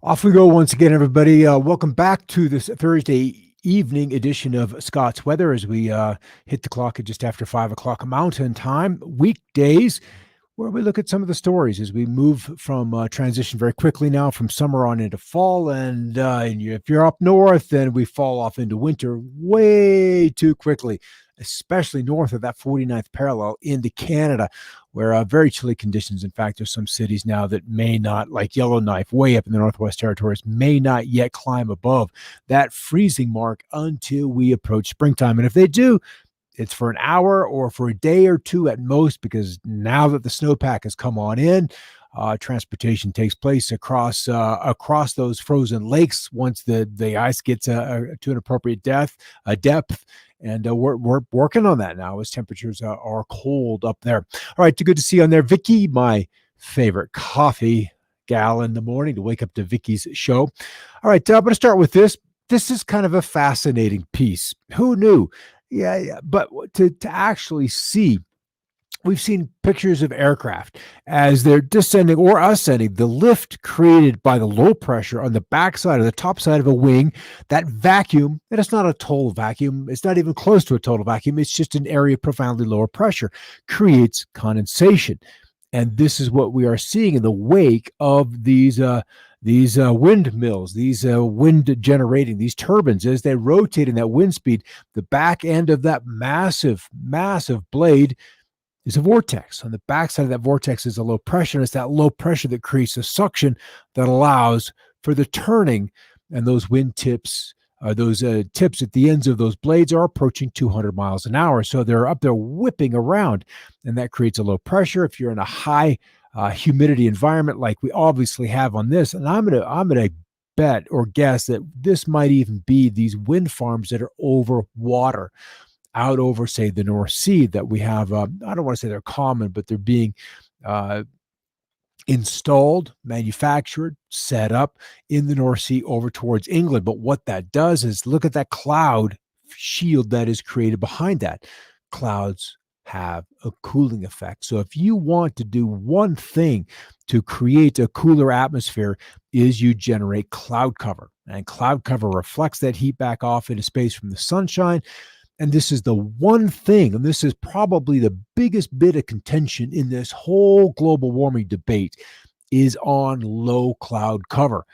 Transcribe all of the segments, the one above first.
Off we go once again, everybody. Welcome back to this Thursday evening edition of Scott's Weather as we hit the clock at just after 5 o'clock Mountain Time, weekdays, where we look at some of the stories as we move from transition very quickly now from summer on into fall. And if you're up north, then we fall off into winter way too quickly, especially north of that 49th parallel into Canada, where very chilly conditions. In fact, there's some cities now that may not, like Yellowknife, way up in the Northwest Territories, may not yet climb above that freezing mark until we approach springtime. And if they do, it's for an hour or for a day or two at most, because now that the snowpack has come on in, transportation takes place across those frozen lakes once the ice gets to an appropriate depth. And we're working on that now as temperatures are cold up there. All right, good to see you on there, Vicky, my favorite coffee gal in the morning to wake up to Vicky's show. All right, I'm going to start with this. This is kind of a fascinating piece. Who knew? Yeah. But to actually see, we've seen pictures of aircraft as they're descending or ascending. The lift created by the low pressure on the backside or the top side of a wing, that vacuum, and it's not a total vacuum. It's not even close to a total vacuum. It's just an area of profoundly lower pressure, creates condensation. And this is what we are seeing in the wake of these windmills, these wind generating, these turbines, as they rotate in that wind speed. The back end of that massive blade is a vortex. On the backside of that vortex is a low pressure, and it's that low pressure that creates a suction that allows for the turning. And those wind tips, those tips at the ends of those blades are approaching 200 miles an hour. So they're up there whipping around, and that creates a low pressure. If you're in a high humidity environment like we obviously have on this, and I'm gonna bet or guess that this might even be these wind farms that are over water, out over, say, the North Sea, that we have. I don't want to say they're common, but they're being installed, manufactured, set up in the North Sea over towards England. But what that does is, look at that cloud shield that is created behind that. Clouds have a cooling effect. So if you want to do one thing to create a cooler atmosphere, is you generate cloud cover. And cloud cover reflects that heat back off into space from the sunshine. And this is the one thing, and this is probably the biggest bit of contention in this whole global warming debate, is on low cloud cover.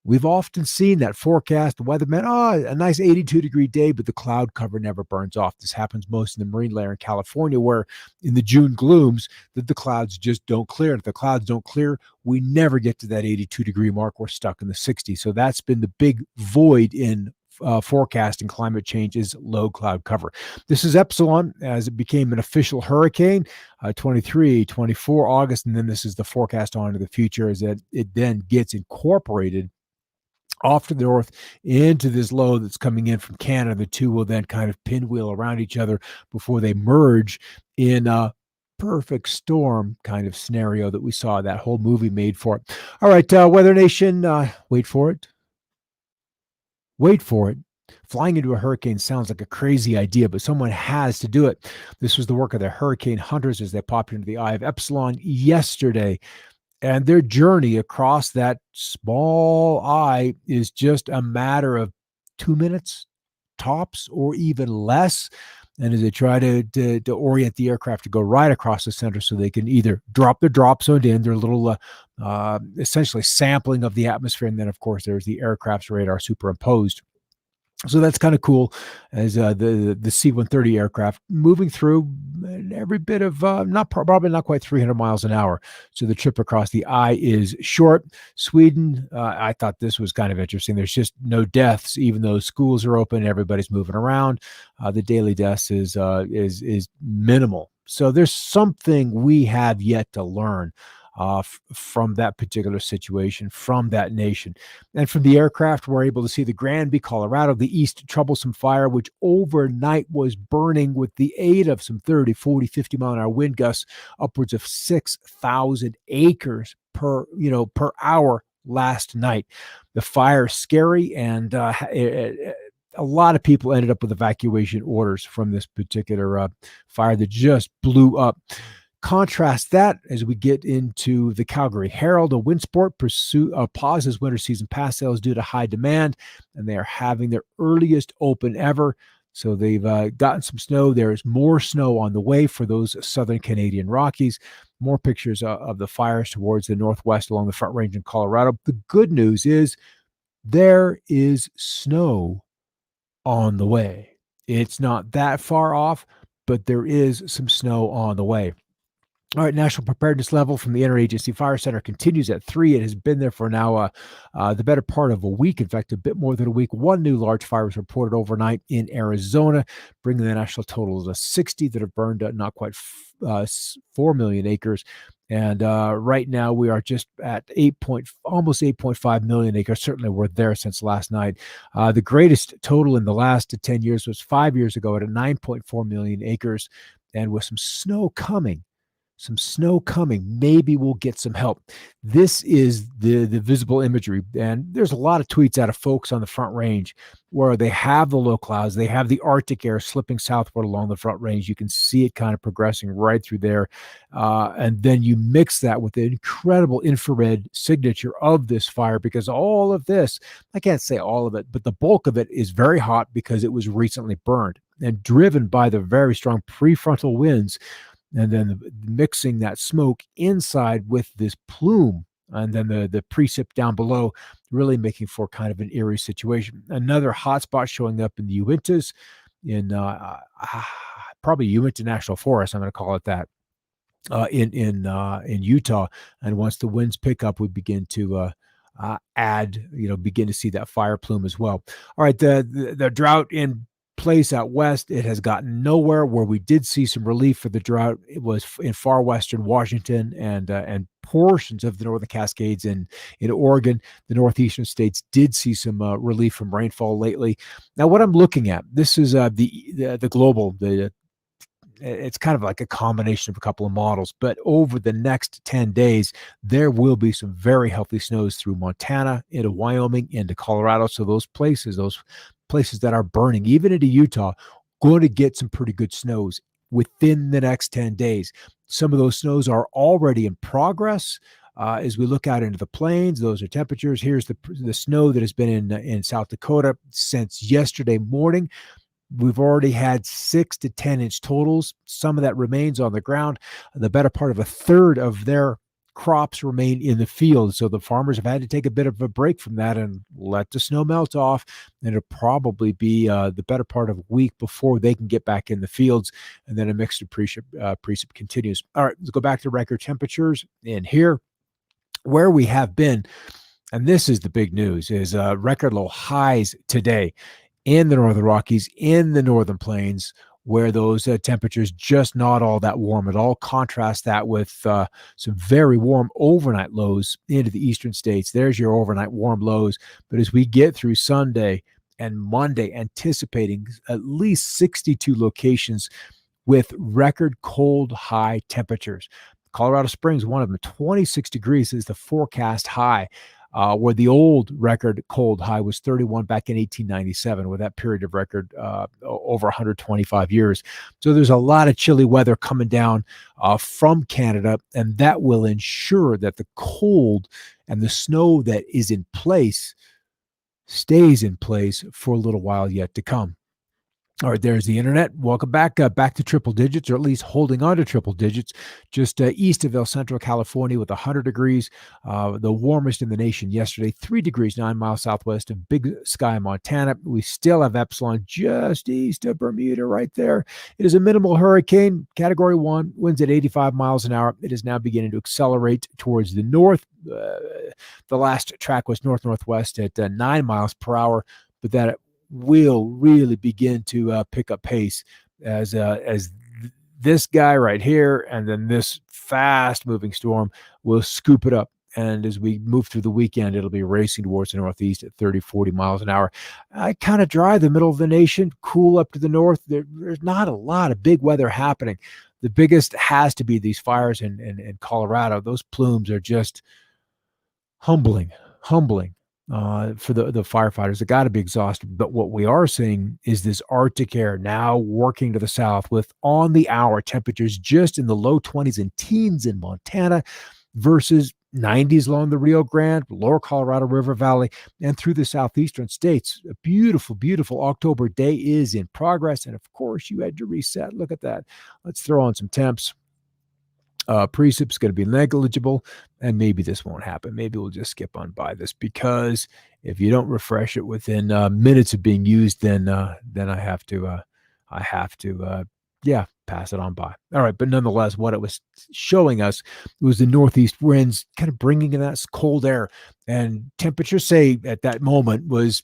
We've often seen that forecast, the weathermen, a nice 82-degree day, but the cloud cover never burns off. This happens most in the marine layer in California, where in the June glooms, the clouds just don't clear. And if the clouds don't clear, we never get to that 82-degree mark. We're stuck in the 60s. So that's been the big void in forecasting climate change, is low cloud cover. This is Epsilon as it became an official hurricane, 23, 24 August, and then this is the forecast on to the future as it then gets incorporated off to the north into this low that's coming in from Canada. The two will then kind of pinwheel around each other before they merge in a perfect storm kind of scenario that we saw that whole movie made for it. All right, Weather Nation, wait for it. Wait for it. Flying into a hurricane sounds like a crazy idea, but someone has to do it. This was the work of the hurricane hunters as they popped into the eye of Epsilon yesterday. And their journey across that small eye is just a matter of 2 minutes tops, or even less. And as they try to orient the aircraft to go right across the center, so they can either drop their drop zone in, their little essentially sampling of the atmosphere, and then of course there's the aircraft's radar superimposed. So that's kind of cool, as the C-130 aircraft moving through every bit of probably not quite 300 miles an hour. So the trip across the eye is short. Sweden, I thought this was kind of interesting. There's just no deaths, even though schools are open, everybody's moving around. The daily deaths is minimal. So there's something we have yet to learn from that particular situation, from that nation. And from the aircraft, we're able to see the Granby, Colorado, the East Troublesome Fire, which overnight was burning with the aid of some 30, 40, 50 mile an hour wind gusts, upwards of 6,000 acres per hour last night. The fire is scary, and a lot of people ended up with evacuation orders from this particular fire that just blew up. Contrast that as we get into the Calgary Herald. A Winsport pauses winter season pass sales due to high demand, and they are having their earliest open ever. So they've gotten some snow. There's more snow on the way for those southern Canadian Rockies. More pictures of the fires towards the northwest along the Front Range in Colorado. The good news is there is snow on the way. It's not that far off, but there is some snow on the way. All right, national preparedness level from the Interagency Fire Center continues at 3. It has been there for now the better part of a week. In fact, a bit more than a week. One new large fire was reported overnight in Arizona, bringing the national total to 60 that have burned not quite 4 million acres. And right now we are just at almost 8.5 million acres. Certainly we're there since last night. The greatest total in the last 10 years was 5 years ago at 9.4 million acres. And with some snow coming, maybe we'll get some help. This is the visible imagery. And there's a lot of tweets out of folks on the Front Range where they have the low clouds. They have the Arctic air slipping southward along the Front Range. You can see it kind of progressing right through there. And then you mix that with the incredible infrared signature of this fire, because all of this, I can't say all of it, but the bulk of it is very hot because it was recently burned and driven by the very strong prefrontal winds. And then mixing that smoke inside with this plume, and then the precip down below, really making for kind of an eerie situation. Another hotspot showing up in the Uintas, in probably Uinta National Forest, I'm going to call it that, in Utah. And once the winds pick up, we begin to begin to see that fire plume as well. All right, the drought in place out west, it has gotten nowhere. Where we did see some relief for the drought, it was in far western Washington and portions of the Northern Cascades in Oregon. The northeastern states did see some relief from rainfall lately. Now, what I'm looking at, this is the global. It's kind of like a combination of a couple of models, but over the next 10 days, there will be some very healthy snows through Montana, into Wyoming, into Colorado. So those places that are burning, even into Utah, going to get some pretty good snows within the next 10 days. Some of those snows are already in progress. As we look out into the plains, those are temperatures. Here's the snow that has been in South Dakota since yesterday morning. We've already had 6 to 10 inch totals. Some of that remains on the ground. The better part of a third of their crops remain in the field. So the farmers have had to take a bit of a break from that and let the snow melt off. And it'll probably be the better part of a week before they can get back in the fields. And then a mixed precip continues. All right, let's go back to record temperatures. And here, where we have been, and this is the big news, is record low highs today in the Northern Rockies, in the Northern Plains, where those temperatures just not all that warm at all. Contrast that with some very warm overnight lows into the eastern states. There's your overnight warm lows. But as we get through Sunday and Monday, anticipating at least 62 locations with record cold high temperatures. Colorado Springs, one of them, 26 degrees is the forecast high. Where the old record cold high was 31 back in 1897, with that period of record over 125 years. So there's a lot of chilly weather coming down from Canada, and that will ensure that the cold and the snow that is in place stays in place for a little while yet to come. All right, there's the internet. Welcome back to triple digits, or at least holding on to triple digits, just east of El Centro, California, with 100 degrees, the warmest in the nation yesterday, 3 degrees, 9 miles southwest of Big Sky, Montana. We still have Epsilon just east of Bermuda right there. It is a minimal hurricane, category 1, winds at 85 miles an hour. It is now beginning to accelerate towards the north. The last track was north-northwest at 9 miles per hour, but that will really begin to pick up pace as this guy right here and then this fast moving storm will scoop it up. And as we move through the weekend, it'll be racing towards the northeast at 30, 40 miles an hour. Kind of dry, the middle of the nation, cool up to the north. There's not a lot of big weather happening. The biggest has to be these fires in Colorado. Those plumes are just humbling. for the firefighters. They got to be exhausted. But what we are seeing is this Arctic air now working to the south with on the hour temperatures just in the low 20s and teens in Montana versus 90s along the Rio Grande, lower Colorado River Valley, and through the southeastern states. A beautiful, beautiful October day is in progress. And of course, you had to reset. Look at that. Let's throw on some temps. Precip's going to be negligible, and maybe this won't happen. Maybe we'll just skip on by this because if you don't refresh it within minutes of being used, then I have to yeah, pass it on by. All right, but nonetheless, what it was showing us was the northeast winds kind of bringing in that cold air, and temperature, say at that moment, was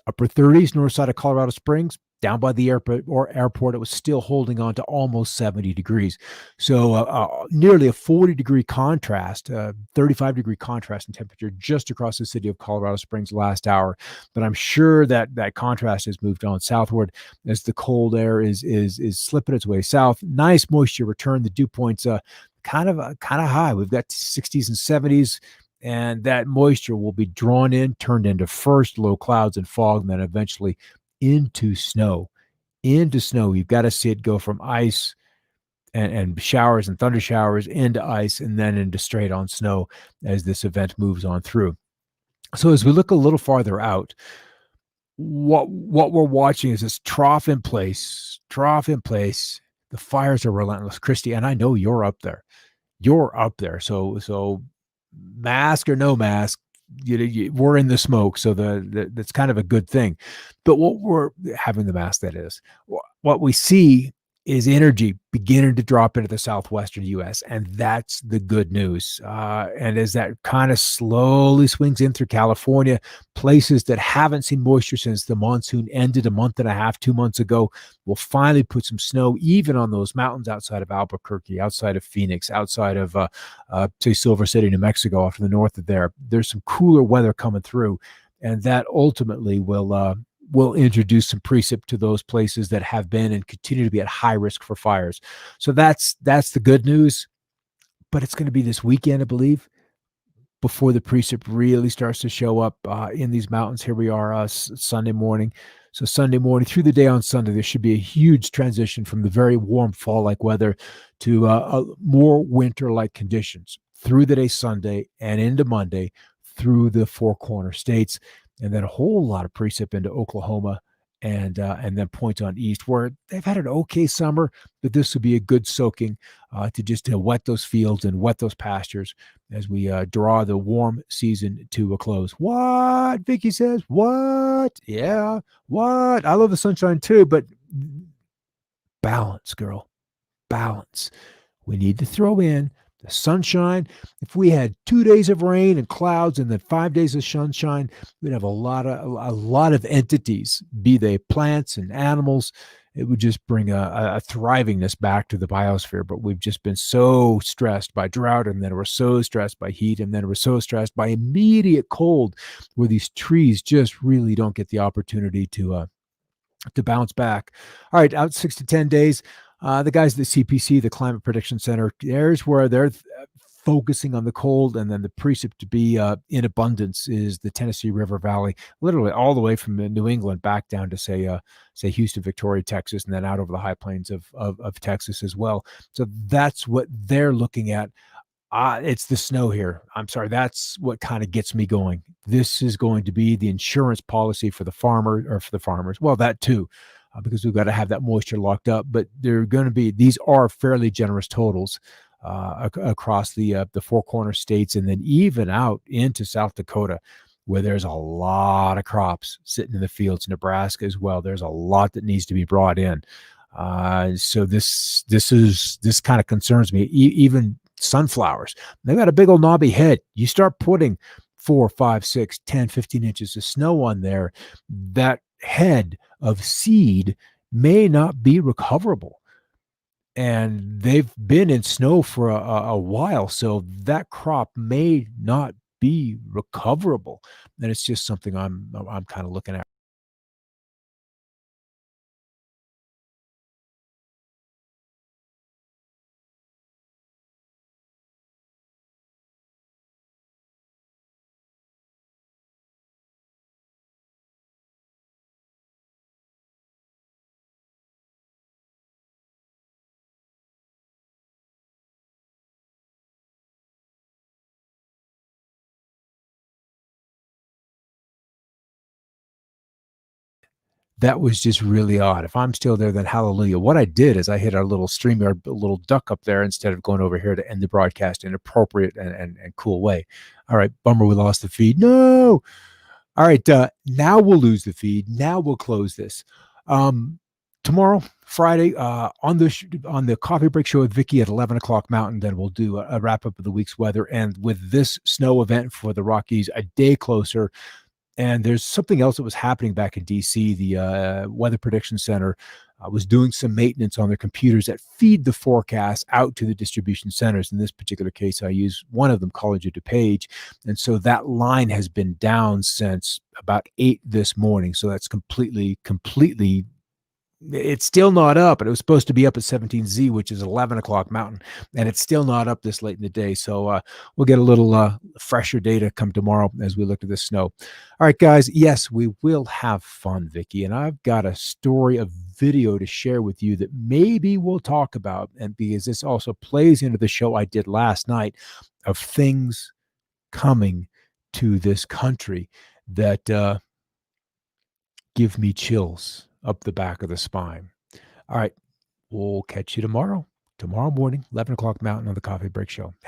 upper 30s north side of Colorado Springs. Down by the airport, it was still holding on to almost 70 degrees. So nearly a 40-degree contrast, 35-degree contrast in temperature just across the city of Colorado Springs last hour. But I'm sure that that contrast has moved on southward as the cold air is slipping its way south. Nice moisture return. The dew points kind of high. We've got 60s and 70s, and that moisture will be drawn in, turned into first low clouds and fog, and then eventually into snow. Into snow. You've got to see it go from ice and showers and thunder showers into ice and then into straight on snow as this event moves on through. So as we look a little farther out, what we're watching is this trough in place, trough in place. The fires are relentless, Christy, and I know you're up there. You're up there. So mask or no mask, we're in the smoke. So that's kind of a good thing. But what we're having the mask, that is, what we see is energy beginning to drop into the southwestern U.S., and that's the good news. And as that kind of slowly swings in through California, places that haven't seen moisture since the monsoon ended a month and a half, 2 months ago, will finally put some snow even on those mountains outside of Albuquerque, outside of Phoenix, outside of, say, Silver City, New Mexico, off to the north of there. There's some cooler weather coming through, and that ultimately will introduce some precip to those places that have been and continue to be at high risk for fires. So that's the good news. But it's going to be this weekend, I believe, before the precip really starts to show up in these mountains. Here we are Sunday morning. So Sunday morning through the day on Sunday, there should be a huge transition from the very warm fall-like weather to more winter-like conditions through the day Sunday and into Monday through the Four Corner states, and then a whole lot of precip into Oklahoma and then point on east, where they've had an okay summer, but this would be a good soaking to just wet those fields and wet those pastures as we draw the warm season to a close. What? Vicky says, what? Yeah, what? I love the sunshine too, but balance, girl, balance. We need to throw in the sunshine. If we had 2 days of rain and clouds and then 5 days of sunshine, we'd have a lot of entities, be they plants and animals. It would just bring a thrivingness back to the biosphere. But we've just been so stressed by drought, and then we're so stressed by heat, and then we're so stressed by immediate cold, where these trees just really don't get the opportunity to bounce back. All right, out 6 to 10 days. The guys at the CPC, the Climate Prediction Center, there's where they're focusing on the cold, and then the precip to be in abundance is the Tennessee River Valley, literally all the way from New England back down to say Houston, Victoria, Texas, and then out over the high plains of Texas as well. So that's what they're looking at. It's the snow here. I'm sorry. That's what kind of gets me going. This is going to be the insurance policy for the farmer, or for the farmers. Well, that too, because we've got to have that moisture locked up. But these are fairly generous totals across the Four Corner states, and then even out into South Dakota, where there's a lot of crops sitting in the fields. Nebraska as well. There's a lot that needs to be brought in. So this kind of concerns me. Even sunflowers, they've got a big old knobby head. You start putting 4, 5, 6, 10, 15 inches of snow on there, that head of seed may not be recoverable. And they've been in snow for a while, so that crop may not be recoverable. And it's just something I'm kind of looking at. That was just really odd. If I'm still there, then hallelujah. What I did is I hit our little StreamYard, a little duck up there instead of going over here to end the broadcast in an appropriate and cool way. All right, bummer, we lost the feed. No. All right, now we'll lose the feed. Now we'll close this. Tomorrow, Friday, on the Coffee Break Show with Vicky at 11 o'clock Mountain. Then we'll do a wrap up of the week's weather, and with this snow event for the Rockies a day closer. And there's something else that was happening back in DC. The Weather Prediction Center was doing some maintenance on their computers that feed the forecast out to the distribution centers. In this particular case, I use one of them, College of DuPage. And so that line has been down since about 8 this morning. So that's completely it's still not up, and it was supposed to be up at 17Z, which is 11 o'clock Mountain, and it's still not up this late in the day. So we'll get a little fresher data come tomorrow as we look at the snow. All right, guys. Yes, we will have fun, Vicky, and I've got a story, a video to share with you that maybe we'll talk about, and because this also plays into the show I did last night of things coming to this country that give me chills up the back of the spine. All right. We'll catch you tomorrow morning, 11 o'clock Mountain on the Coffee Break Show.